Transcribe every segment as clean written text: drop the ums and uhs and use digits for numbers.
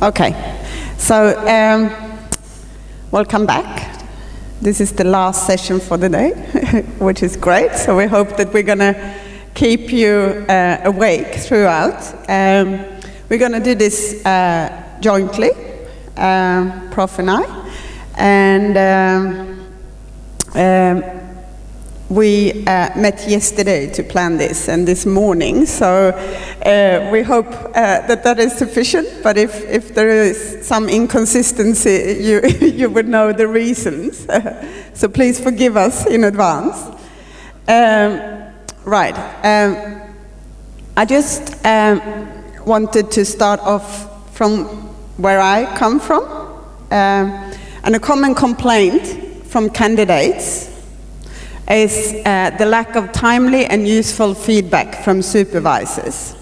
Okay, so welcome back. This is the last session for the day, which is great. So we hope that we're going to keep you awake throughout. We're going to do this jointly, Prof and I. And we met yesterday to plan this, and this morning, so we hope that is sufficient, but if there is some inconsistency, you would know the reasons. So please forgive us in advance. Right. I just wanted to start off from where I come from, and a common complaint from candidates is the lack of timely and useful feedback from supervisors.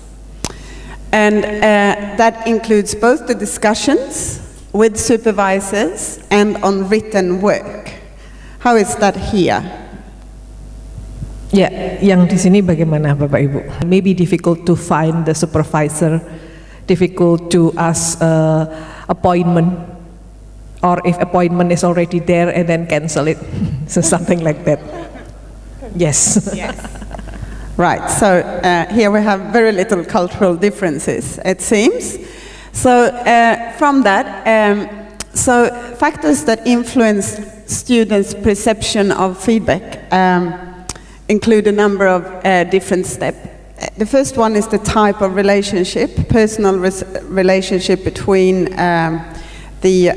And that includes both the discussions with supervisors and on written work. How is that here? Ya, yang di sini bagaimana Bapak Ibu? Maybe difficult to find the supervisor, difficult to ask appointment, or if appointment is already there and then cancel it, so something like that. Yes. Yes. Right, so here we have very little cultural differences, it seems. So from that, so factors that influence students' perception of feedback include a number of different steps. The first one is the type of relationship, personal relationship between the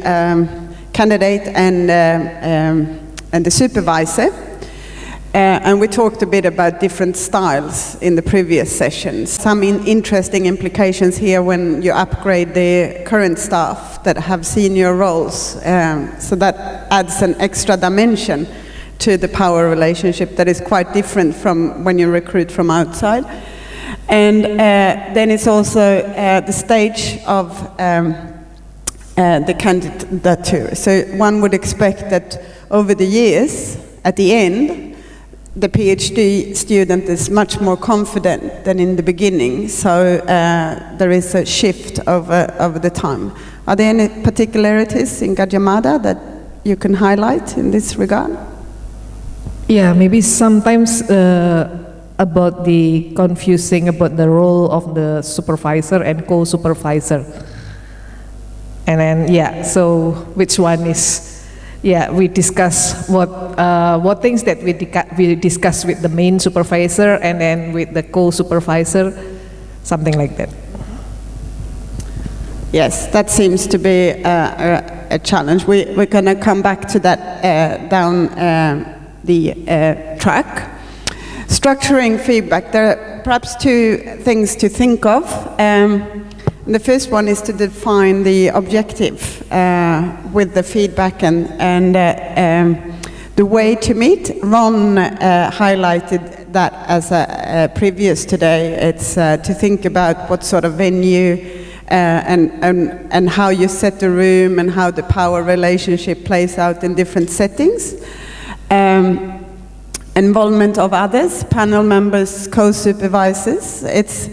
candidate and the supervisor. And we talked a bit about different styles in the previous sessions. Some interesting implications here when you upgrade the current staff that have senior roles. So that adds an extra dimension to the power relationship that is quite different from when you recruit from outside. And then it's also the stage of the candidature. So one would expect that over the years, at the end, the PhD student is much more confident than in the beginning, so there is a shift over the time. Are there any particularities in Gadjah Mada that you can highlight in this regard? Yeah, maybe sometimes about the confusing about the role of the supervisor and co-supervisor. And then, yeah, so which one is... Yeah, we discuss what things that we discuss with the main supervisor and then with the co-supervisor, something like that. Yes, that seems to be a challenge. We're going to come back to that down the track. Structuring feedback, there are perhaps two things to think of. The first one is to define the objective with the feedback and the way to meet. Ron highlighted that as a previous today. It's to think about what sort of venue and how you set the room and how the power relationship plays out in different settings. Involvement of others, panel members, co-supervisors. It's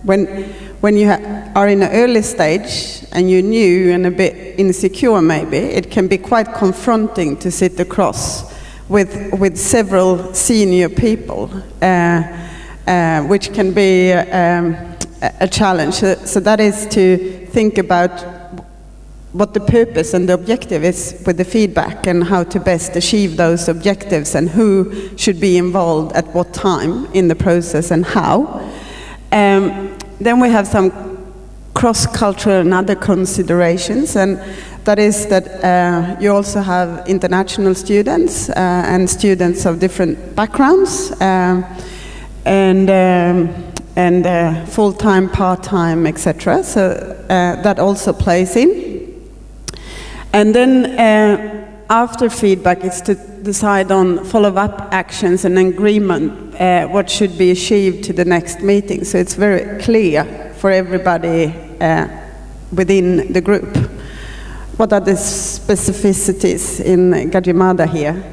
when you are in an early stage and you're new and a bit insecure maybe, it can be quite confronting to sit across with several senior people, which can be a challenge. So that is to think about what the purpose and the objective is with the feedback and how to best achieve those objectives and who should be involved at what time in the process and how. Then we have some cross-cultural and other considerations, and that is that you also have international students and students of different backgrounds, and full-time, part-time, etc. So that also plays in. And then after feedback, it's to decide on follow-up actions and agreement, what should be achieved to the next meeting. So it's very clear for everybody within the group. What are the specificities in Gadjah Mada here?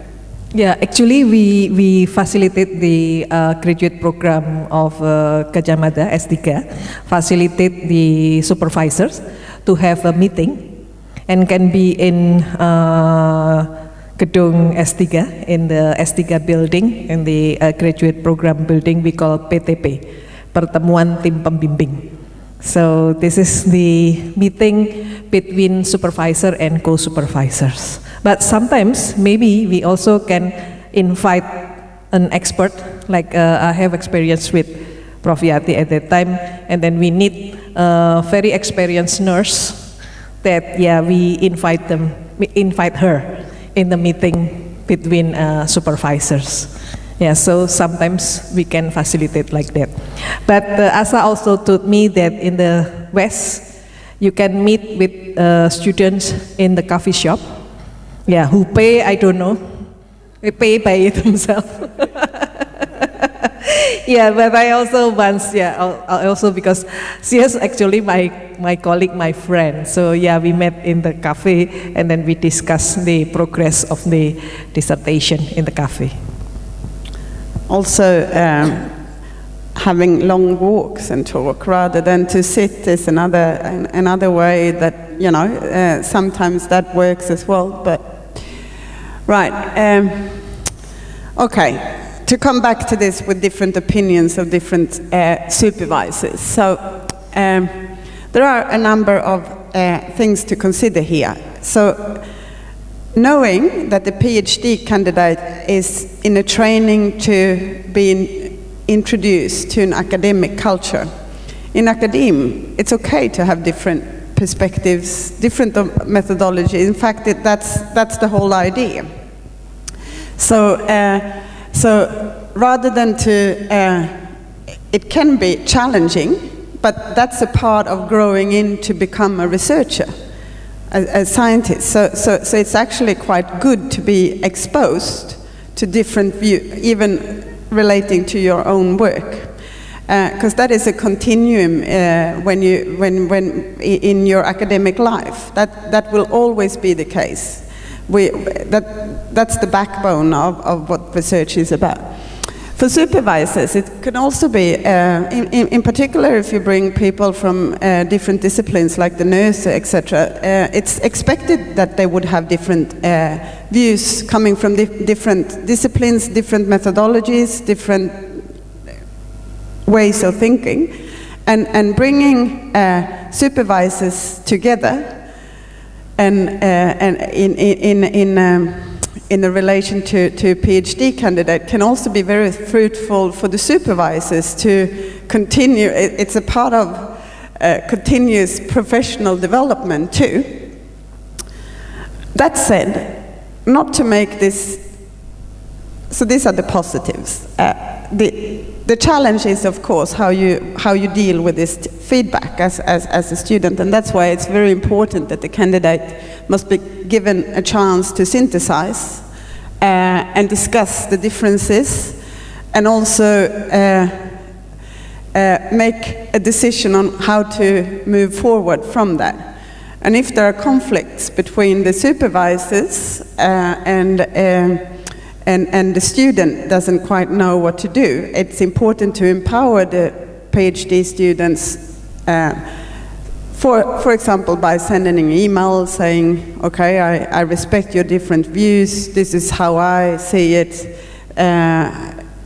Yeah, actually, we facilitate the graduate program of Gadjah Mada S3, facilitate the supervisors to have a meeting, and can be in Gedung S3, in the S3 building, in the graduate program building we call PTP, Pertemuan Tim Pembimbing. So this is the meeting between supervisor and co-supervisors. But sometimes maybe we also can invite an expert, like I have experience with Prof. Yati at that time, and then we need a very experienced nurse that, yeah, we invite her in the meeting between supervisors. Yeah, so sometimes we can facilitate like that. But Asa also told me that in the West, you can meet with students in the coffee shop. Yeah, who pay, I don't know. They pay by themselves. Yeah, but I also once, I also, because she is actually my colleague, my friend. So yeah, we met in the cafe and then we discussed the progress of the dissertation in the cafe. Also, having long walks and talk rather than to sit is another way that, you know, sometimes that works as well. But right, okay. To come back to this with different opinions of different supervisors. So there are a number of things to consider here. So knowing that the PhD candidate is in a training to be introduced to an academic culture. In academia, it's okay to have different perspectives, different methodologies. In fact, that's the whole idea. So rather than it can be challenging, but that's a part of growing in to become a researcher, a scientist. So it's actually quite good to be exposed to different views, even relating to your own work, because that is a continuum when in your academic life. That will always be the case. That's the backbone of what research is about. For supervisors, it can also be, in particular, if you bring people from different disciplines like the nurse, etc., it's expected that they would have different views coming from different disciplines, different methodologies, different ways of thinking, and bringing supervisors together and in the relation to a PhD candidate can also be very fruitful for the supervisors to continue. It's a part of continuous professional development too. That said, not to make this, so these are the positives. The challenge is, of course, how you deal with this feedback as a student, and that's why it's very important that the candidate must be given a chance to synthesize and discuss the differences, and also make a decision on how to move forward from that. And if there are conflicts between the supervisors and the student doesn't quite know what to do, it's important to empower the PhD students, for example, by sending an email saying, okay, I respect your different views, this is how I see it,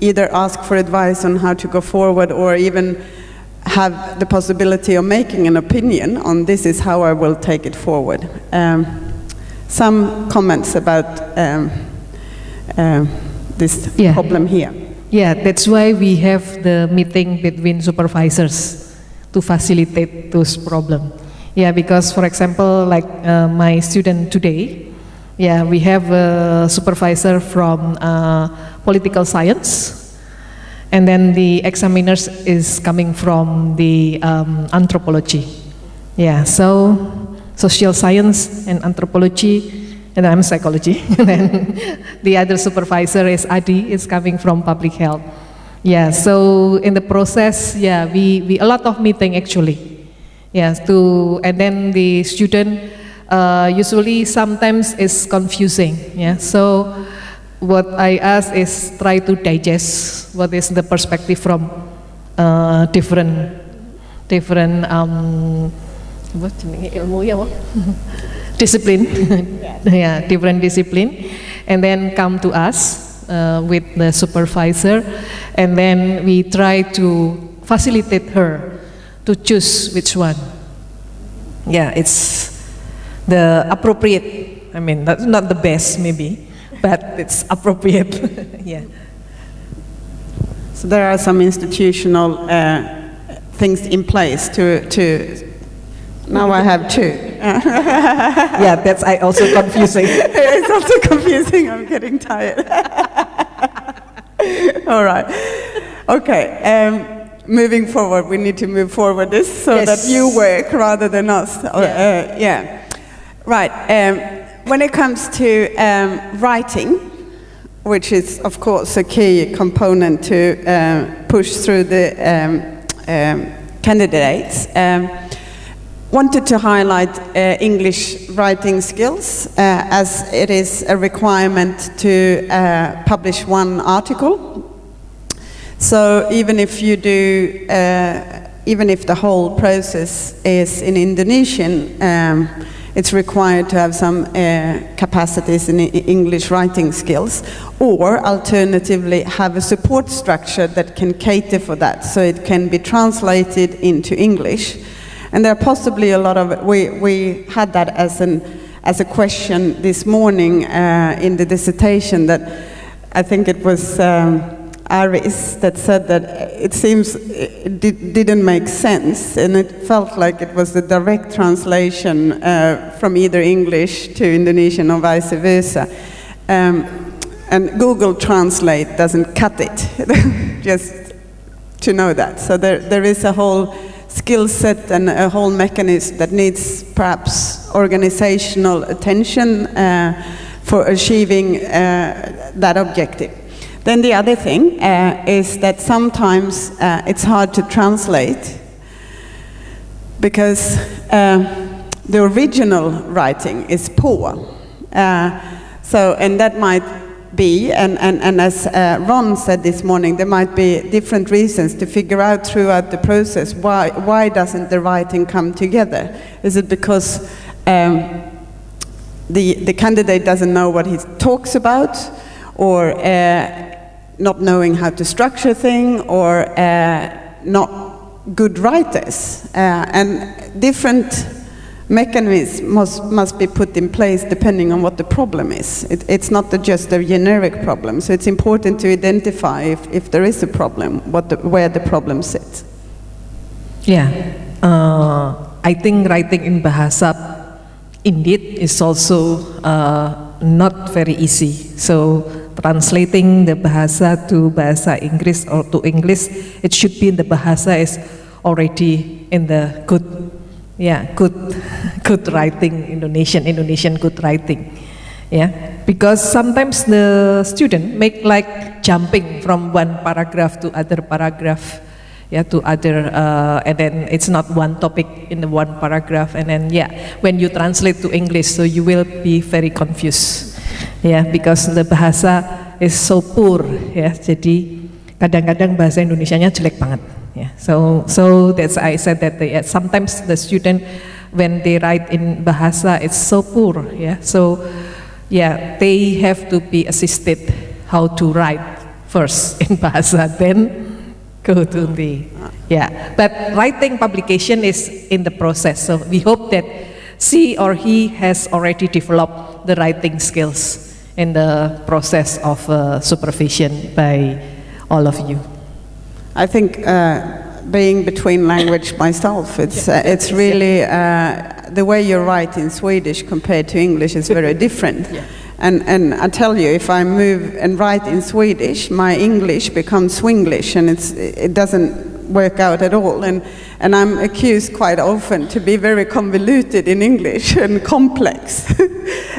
either ask for advice on how to go forward, or even have the possibility of making an opinion on this is how I will take it forward. Some comments about this problem here. Yeah, that's why we have the meeting between supervisors to facilitate those problems. Yeah, because for example, like my student today, yeah, we have a supervisor from political science, and then the examiners is coming from the anthropology. Yeah, so social science and anthropology. And I'm psychology, and then the other supervisor is Adi, is coming from public health. Yeah, so in the process, yeah, we a lot of meeting actually. Yeah, and then the student usually sometimes is confusing. Yeah, so what I ask is try to digest what is the perspective from different what ilmu ya, discipline, yeah, different discipline, and then come to us with the supervisor, and then we try to facilitate her to choose which one. Yeah, it's the appropriate. I mean, that's not the best maybe, but it's appropriate. Yeah. So there are some institutional things in place to. Now I have two. Yeah, that's also confusing. It's also confusing. I'm getting tired. All right. Okay. Moving forward, we need to move forward this so Yes. that you work rather than us. Yeah. Right. When it comes to writing, which is of course a key component to push through the candidates, wanted to highlight English writing skills as it is a requirement to publish one article. So even if you do, even if the whole process is in Indonesian, it's required to have some capacities in English writing skills, or alternatively have a support structure that can cater for that, so it can be translated into English. And there are possibly a lot of, we had that as a question this morning in the dissertation, that I think it was Aris that said that it seems it didn't make sense, and it felt like it was the direct translation from either English to Indonesian or vice versa. And Google Translate doesn't cut it, just to know that. So there is a whole skill set and a whole mechanism that needs perhaps organizational attention for achieving that objective. Then the other thing is that sometimes it's hard to translate because the original writing is poor. And that might be, and as Ron said this morning, there might be different reasons to figure out throughout the process why doesn't the writing come together? Is it because the candidate doesn't know what he talks about, or not knowing how to structure a thing, or not good writers? And different mechanisms must be put in place depending on what the problem is. It's not just a generic problem, so it's important to identify if there is a problem, where the problem sits. Yeah, I think writing in Bahasa indeed is also not very easy. So translating the Bahasa to Bahasa Inggris or to English, it should be in the Bahasa is already in the good writing, Indonesian good writing. Yeah, because sometimes the student make like jumping from one paragraph to other paragraph, to other, and then it's not one topic in the one paragraph, and then when you translate to English, so you will be very confused. Yeah, because the bahasa is so poor. Yeah, jadi kadang-kadang bahasa Indonesianya jelek banget. Yeah, so that's I said that sometimes the student, when they write in bahasa, it's so poor. Yeah, so they have to be assisted how to write first in bahasa, then go to the But writing publication is in the process. So we hope that she or he has already developed the writing skills in the process of supervision by all of you. I think being between language myself, it's really the way you write in Swedish compared to English is very different. And I tell you, if I move and write in Swedish, my English becomes Swinglish, and it doesn't work out at all. And I'm accused quite often to be very convoluted in English and complex.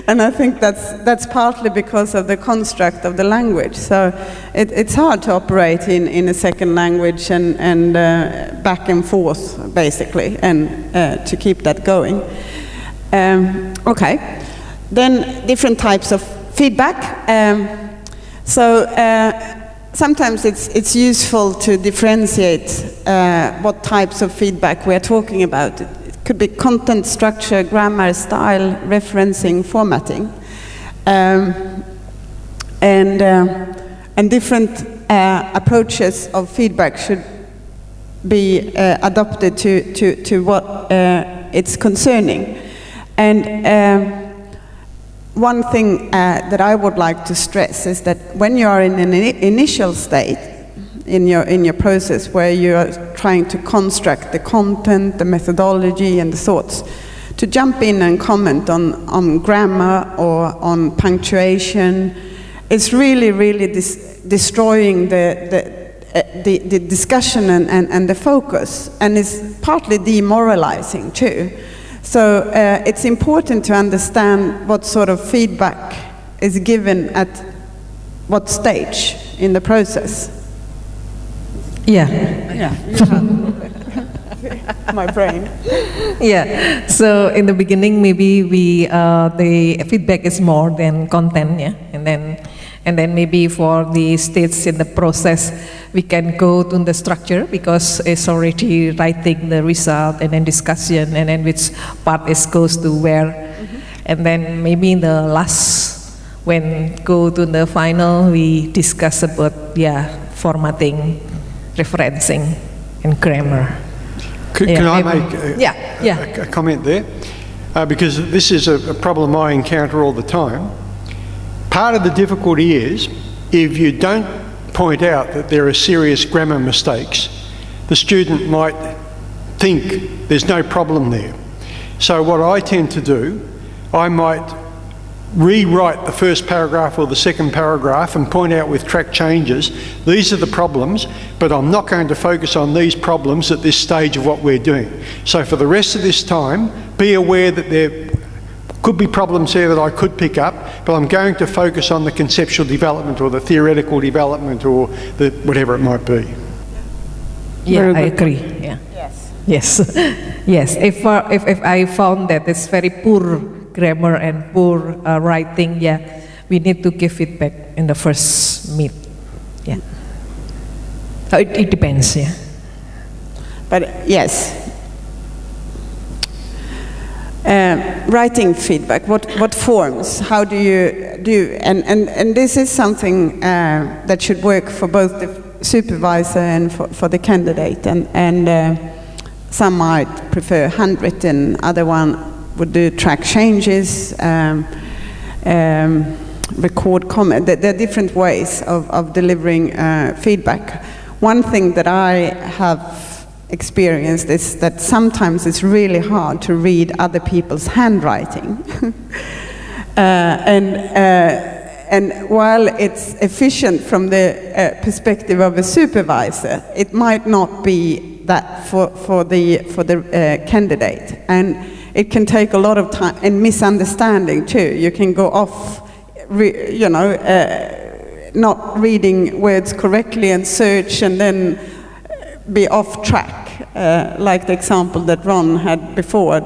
And I think that's partly because of the construct of the language. So it's hard to operate in a second language and back and forth, basically, and to keep that going. Okay. Then different types of feedback. So sometimes it's useful to differentiate what types of feedback we're talking about. It could be content, structure, grammar, style, referencing, formatting. And different approaches of feedback should be adopted to what it's concerning. And one thing that I would like to stress is that when you are in an initial state in your process where you are trying to construct the content, the methodology, and the thoughts, to jump in and comment on grammar or on punctuation, it's really destroying the discussion and the focus, and it's partly demoralizing too. So it's important to understand what sort of feedback is given at what stage in the process. Yeah. My brain. Yeah. So in the beginning, maybe the feedback is more than content, yeah, and then maybe for the stages in the process, we can go to the structure because it's already writing the result and then discussion and then which part is goes to where, and then maybe in the last when go to the final, we discuss about formatting, referencing, and grammar. Can I make a comment there? Because this is a problem I encounter all the time. Part of the difficulty is if you don't point out that there are serious grammar mistakes, the student might think there's no problem there. So what I tend to do, I might rewrite the first paragraph or the second paragraph and point out with track changes, these are the problems, but I'm not going to focus on these problems at this stage of what we're doing. So for the rest of this time, be aware that there could be problems there that I could pick up, but I'm going to focus on the conceptual development or the theoretical development or the whatever it might be. Yeah, I agree. Yeah. Yes. Yes. If I found that it's very poor grammar and poor writing, we need to give feedback in the first meet. Yeah. It depends. Yeah. But yes. Writing feedback, what forms, how do you do, and this is something that should work for both the supervisor and for the candidate, and some might prefer handwritten, other one would do track changes, record comment. There are different ways of delivering feedback. One thing that I have experienced is that sometimes it's really hard to read other people's handwriting. And while it's efficient from the perspective of a supervisor, it might not be that for the candidate. And it can take a lot of time and misunderstanding too. You can go off, not reading words correctly and search and then be off track. Like the example that Ron had before.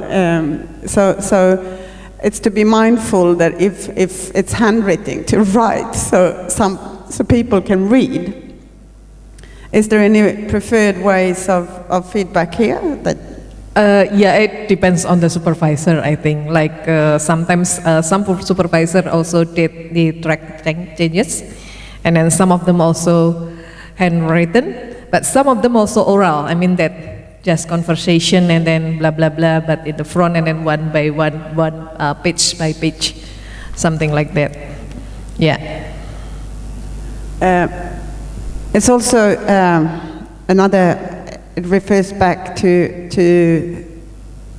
So it's to be mindful that if it's handwriting, to write so people can read. Is there any preferred ways of feedback here? It depends on the supervisor, I think. Like sometimes some supervisor also did the track changes, and then some of them also handwritten. But some of them also oral. I mean that just conversation and then blah blah blah. But in the front and then one by one, page by page, something like that. Yeah. It's also another. It refers back to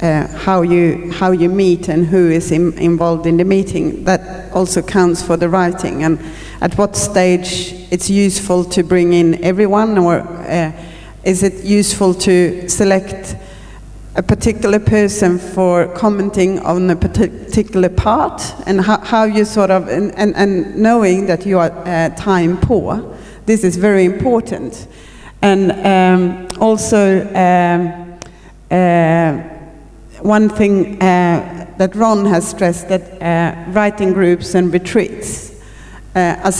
how you meet and who is involved in the meeting. That also counts for the writing, and at what stage it's useful to bring in everyone, or is it useful to select a particular person for commenting on a particular part, and how you sort of, and knowing that you are time poor, this is very important. And also one thing that Ron has stressed, that writing groups and retreats are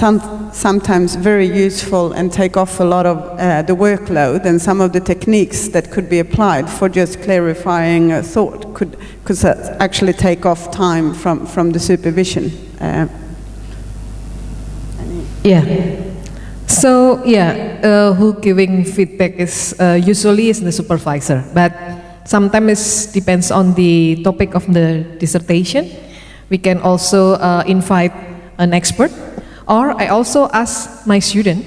sometimes very useful and take off a lot of the workload, and some of the techniques that could be applied for just clarifying a thought could actually take off time from the supervision. So who giving feedback is usually is the supervisor, but sometimes it depends on the topic of the dissertation. We can also invite an expert, or I also ask my student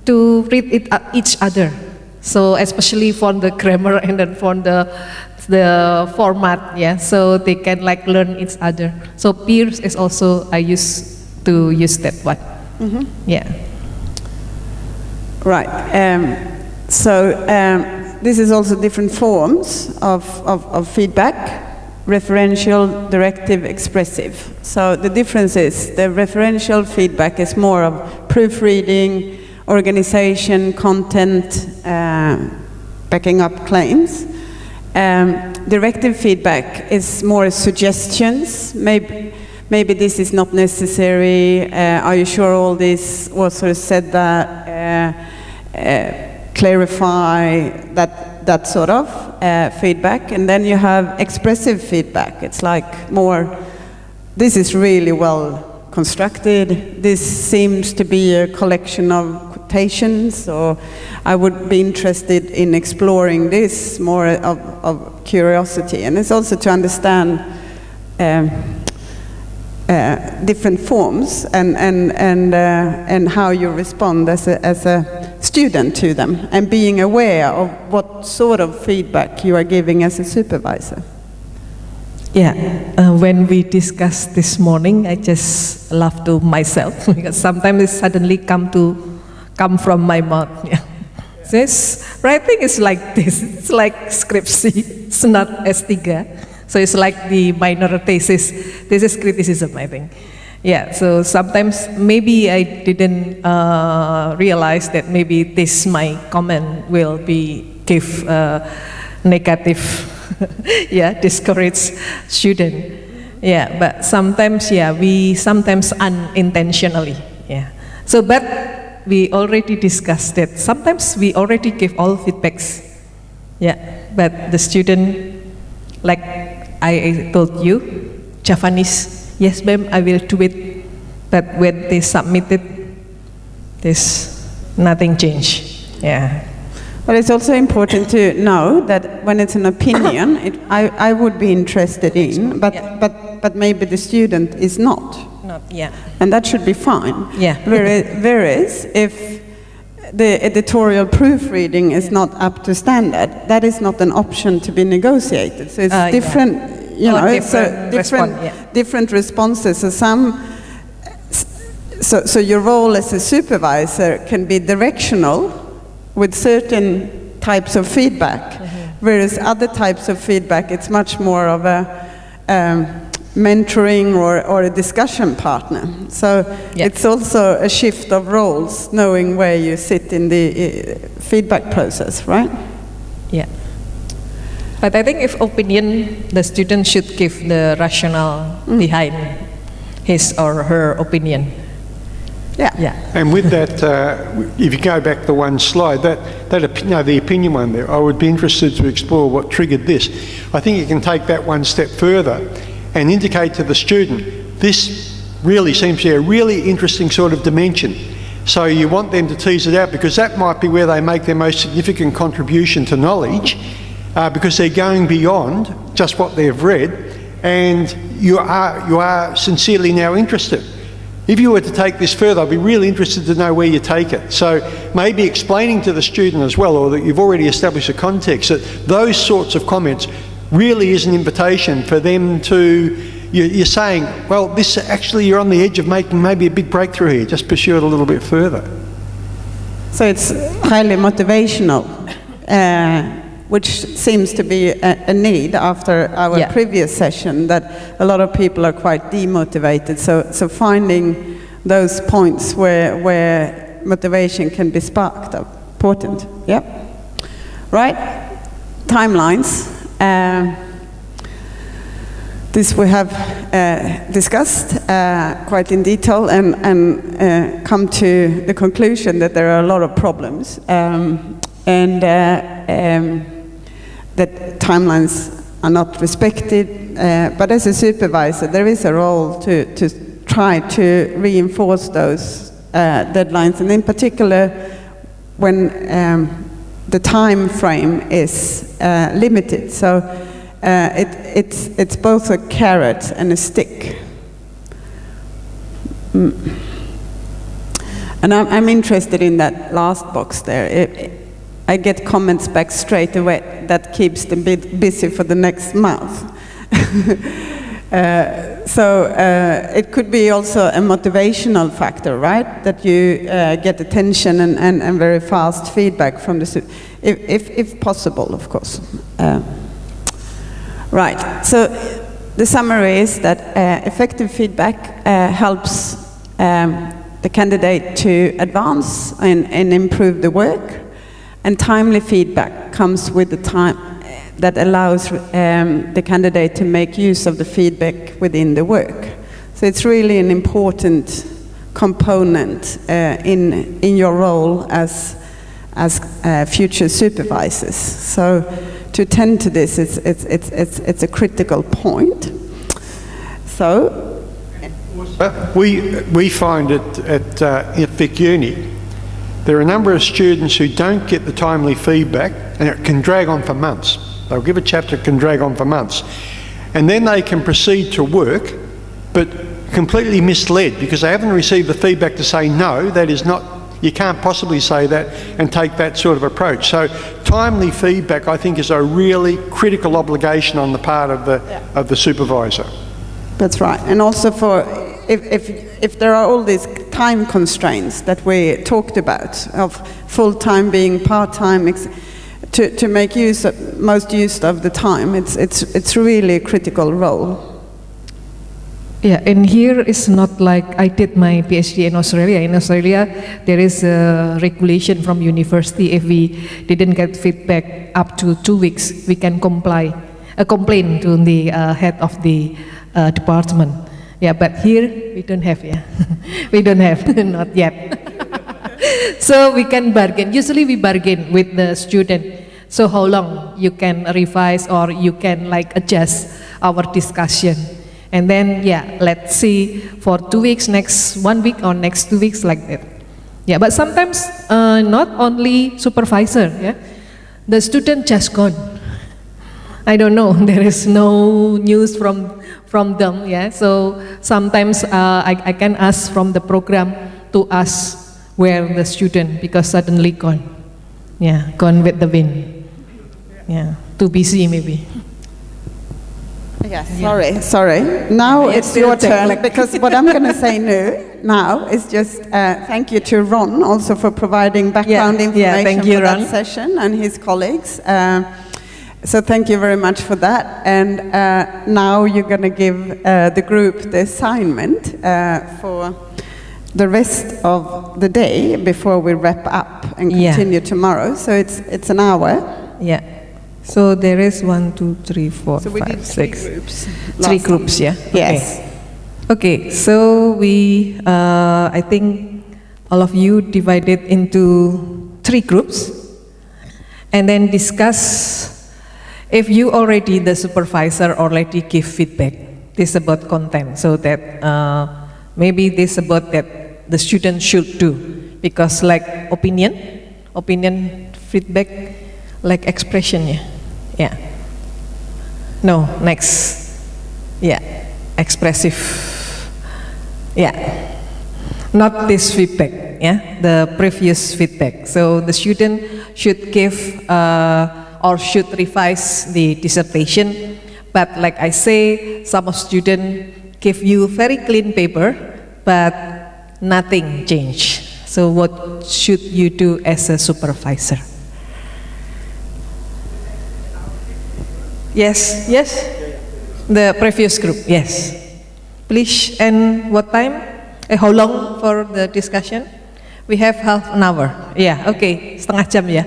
to read it each other. So especially for the grammar and then for the format, so they can like learn each other. So peers is also I used to use that one. Right. This is also different forms of feedback: referential, directive, expressive. So the difference is the referential feedback is more of proofreading, organization, content, backing up claims. Directive feedback is more suggestions. Maybe this is not necessary. Are you sure all this author said that? Clarify that sort of feedback. And then you have expressive feedback. It's like more, this is really well constructed. This seems to be a collection of quotations, or I would be interested in exploring this, more of curiosity. And it's also to understand different forms and how you respond as a student to them, and being aware of what sort of feedback you are giving as a supervisor. When we discussed this morning, I just laughed to myself because sometimes it suddenly come from my mouth. This writing is like this. It's like script C. It's not S3. So it's like the minor thesis. This is criticism, I think. So sometimes maybe I didn't realize that maybe this my comment will give negative, discourage student. But sometimes we sometimes unintentionally. So but we already discussed that. Sometimes we already give all feedbacks. But the student, like I told you, Javanese, yes ma'am, I will do it. But when they submitted, there's nothing changed. But it's also important to know that when it's an opinion, I would be interested in, but maybe the student is not. And that should be fine. Whereas if the editorial proofreading is not up to standard, that is not an option to be negotiated. So it's different, different responses. So your role as a supervisor can be directional with certain types of feedback, whereas other types of feedback, it's much more of a mentoring or a discussion partner. So it's also a shift of roles, knowing where you sit in the feedback process, right? But I think if opinion, the student should give the rationale behind his or her opinion. And with that, if you go back to one slide, the opinion one there, I would be interested to explore what triggered this. I think you can take that one step further and indicate to the student, this really seems to be a really interesting sort of dimension. So you want them to tease it out, because that might be where they make their most significant contribution to knowledge, because they're going beyond just what they've read, and you are sincerely now interested. If you were to take this further, I'd be really interested to know where you take it. So maybe explaining to the student as well, or that you've already established a context, that those sorts of comments really is an invitation for them to, you're saying, well, this actually, you're on the edge of making maybe a big breakthrough here, just pursue it a little bit further. So it's highly motivational, which seems to be a need after our previous session, that a lot of people are quite demotivated. So finding those points where motivation can be sparked are important. Right? Timelines. This we have discussed quite in detail and come to the conclusion that there are a lot of problems and that timelines are not respected. But as a supervisor, there is a role to try to reinforce those deadlines, and in particular when the time frame is limited. So it's both a carrot and a stick. And I'm interested in that last box there. I get comments back straight away that keeps them busy for the next month. So it could be also a motivational factor, right? That you get attention and very fast feedback from the if possible, of course. Right. So the summary is that effective feedback helps the candidate to advance and improve the work, and timely feedback comes with the time that allows the candidate to make use of the feedback within the work. So it's really an important component in your role as future supervisors. So to attend to this, it's a critical point. So we find it at Vic Uni, there are a number of students who don't get the timely feedback, and it can drag on for months. They'll give a chapter, it can drag on for months. And then they can proceed to work, but completely misled because they haven't received the feedback to say, no, that is not, you can't possibly say that and take that sort of approach. So timely feedback, I think, is a really critical obligation on the part of the supervisor. That's right. And also for, if there are all these time constraints that we talked about, of full-time being part-time, to make most use of the time, it's really a critical role. Yeah, and here it's not like I did my PhD in Australia. In Australia, there is a regulation from university. If we didn't get feedback up to 2 weeks, we can complain to the head of the department. Yeah, but here we don't have. Yeah, we don't have not yet. So we can bargain. Usually we bargain with the student. So how long you can revise or you can like adjust our discussion. And then, yeah, let's see for 2 weeks, next 1 week or next 2 weeks, like that. Yeah, but sometimes not only supervisor, yeah, the student just gone. I don't know, there is no news from them, yeah. So sometimes I can ask from the program to ask where the student, because suddenly gone. Yeah, gone with the wind. Yeah, too busy maybe. Yes, sorry. Now it's your turn, because what I'm going to say now is just thank you to Ron also for providing background information thank you, for Ron. that session, and his colleagues. So thank you very much for that. And now you're going to give the group the assignment for the rest of the day before we wrap up and continue tomorrow. So it's an hour. Yeah. So there is 1, 2, 3, 4, So we 5, did 6. 3 groups. Three groups, yeah. Yes. Okay. So we, I think all of you divided into 3 groups, and then discuss. If you already the supervisor already give feedback, this about content, so that maybe this about that the student should do, because like opinion feedback, like expression, yeah. No, next, yeah, expressive, yeah. Not this feedback, yeah, the previous feedback. So the student should give or should revise the dissertation, but like I say, some students give you very clean paper, but nothing changed. So what should you do as a supervisor? Yes, the previous group, yes. Please, and what time? How long for the discussion? We have half an hour. Yeah, okay, setengah jam ya.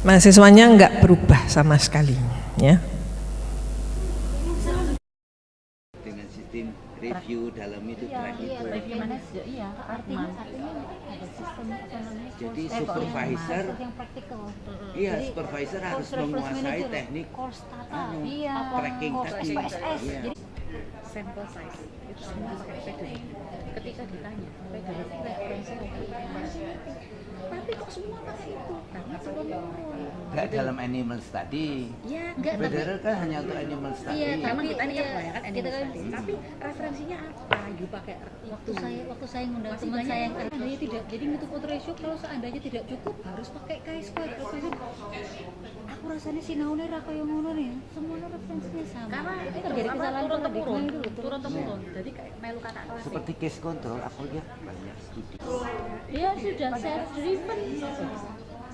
mahasiswanya nggak berubah sama sekali, ya. Dengan sistem review dalam itu track itu. Bagaimana? Iya, artinya ada sistem ekonomi. Jadi supervisor yang praktikal. Iya, supervisor harus menguasai teknik Course tata. tracking tadi. SPSS. Iya. Sampel size itu semua pakai PDI. Ketika ditanya PDI referensi tapi kok semua pakai itu karena turun Enggak dalam animal study. ya enggak Federal kan hanya untuk animal study. iya tapi kita ini kan iya, kebanyakan animal kita kan- study tapi referensinya apa you pakai Waktu saya ngundang masih teman banyak saya yang yang seandainya tidak, jadi untuk food ratio kalau seandainya tidak cukup harus pakai K-square. Aku rasanya sinaune ra kaya ngono nih. Semuanya referensinya sama. karena itu itu terjadi kesalahan turun paradigma temurun itu loh. turun temurun jadi kayak melu kakak kelas Seperti case control, aku lihat banyak studi. Dia sudah self driven.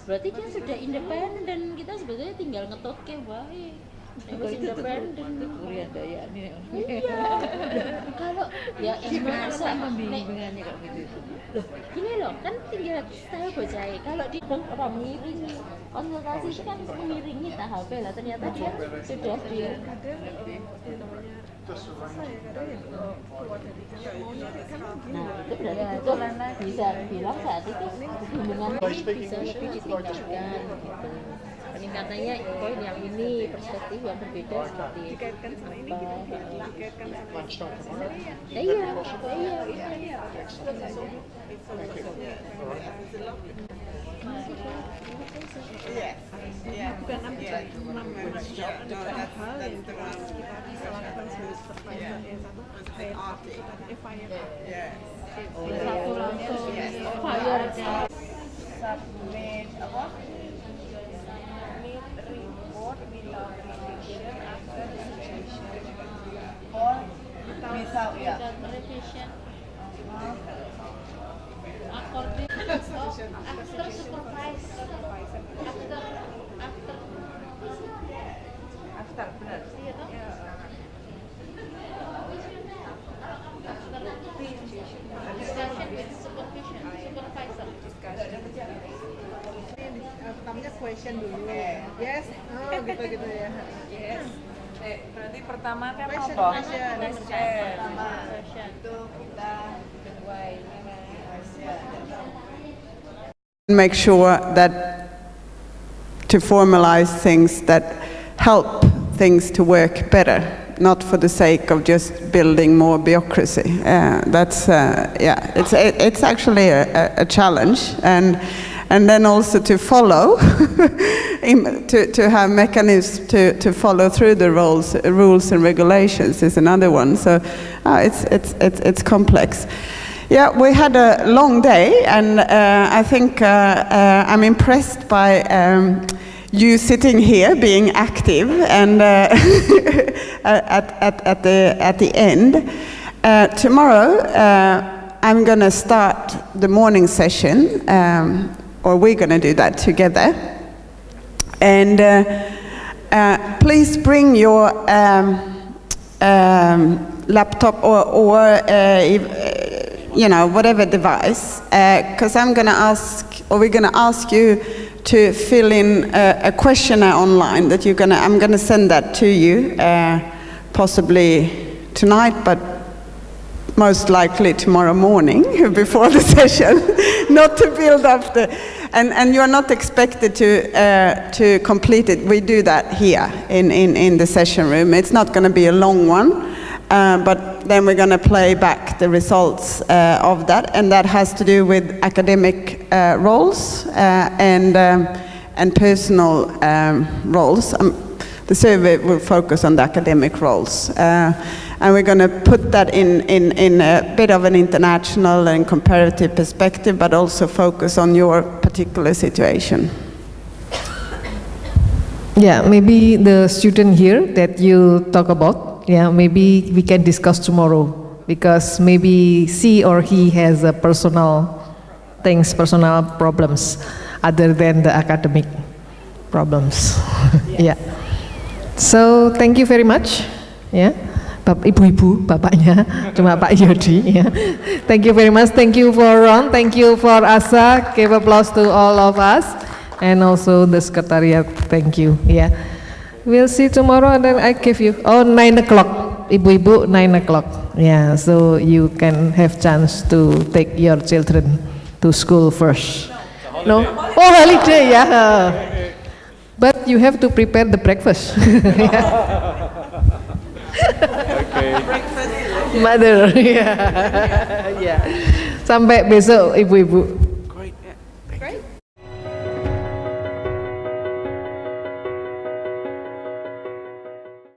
Berarti dia sudah independen dan kita sebetulnya tinggal ngetot ke wae. Harus independen. Korea daya nih Kalau ya yang merasa membingungkannya kayak gitu loh gini loh kan tinggal style bocah kalau di apa miring konsultasi itu kan untuk mengiringi tahap lah ternyata dia sudah di nah itu berarti itu bisa bilang saat itu hubungan ini bisa lebih ditingkatkan gitu peningkatannya poin yang ini perspektif yang berbeda seperti apa iya bukan enam job ada hal yang kita bisa lakukan sebagai supervisor yang satu kayak FIR satu langsung fire submit apa meet report without revision after registration or without ya revision according after supervise after benar discussion with supervision supervisor pertamanya question dulu yes gitu ya yes Berarti pertama kan question apa? pertama itu kita kedua ini Make sure that to formalize things that help things to work better, not for the sake of just building more bureaucracy. It's actually a challenge, and then also to follow, to have mechanisms to follow through the rules and regulations is another one. So it's complex. Yeah, we had a long day, and I think I'm impressed by you sitting here, being active, and at the end. Tomorrow, I'm going to start the morning session, or we're going to do that together. And please bring your laptop or whatever device, because we're going to ask you to fill in a questionnaire online that I'm going to send that to you, possibly tonight, but most likely tomorrow morning before the session, not to build up and you're not expected to complete it. We do that here in the session room. It's not going to be a long one. But then we're going to play back the results of that, and that has to do with academic roles and personal roles. The survey will focus on the academic roles, and we're going to put that in a bit of an international and comparative perspective, but also focus on your particular situation. Yeah, maybe the student here that you talk about, yeah, maybe we can discuss tomorrow, because maybe she or he has personal things, personal problems other than the academic problems. Yeah. So thank you very much. Yeah. Ibu-ibu, bapaknya, cuma Pak Yodi. Yeah. Thank you very much. Thank you for Ron. Thank you for Asa. Give applause to all of us. and also the secretariat. Thank you. Yeah, we'll see tomorrow, and then I give you 9 o'clock, ibu-ibu 9 o'clock. Yeah, so you can have chance to take your children to school first. No? Oh, holiday, yeah. But you have to prepare the breakfast. Mother, yeah. Sampai besok ibu-ibu.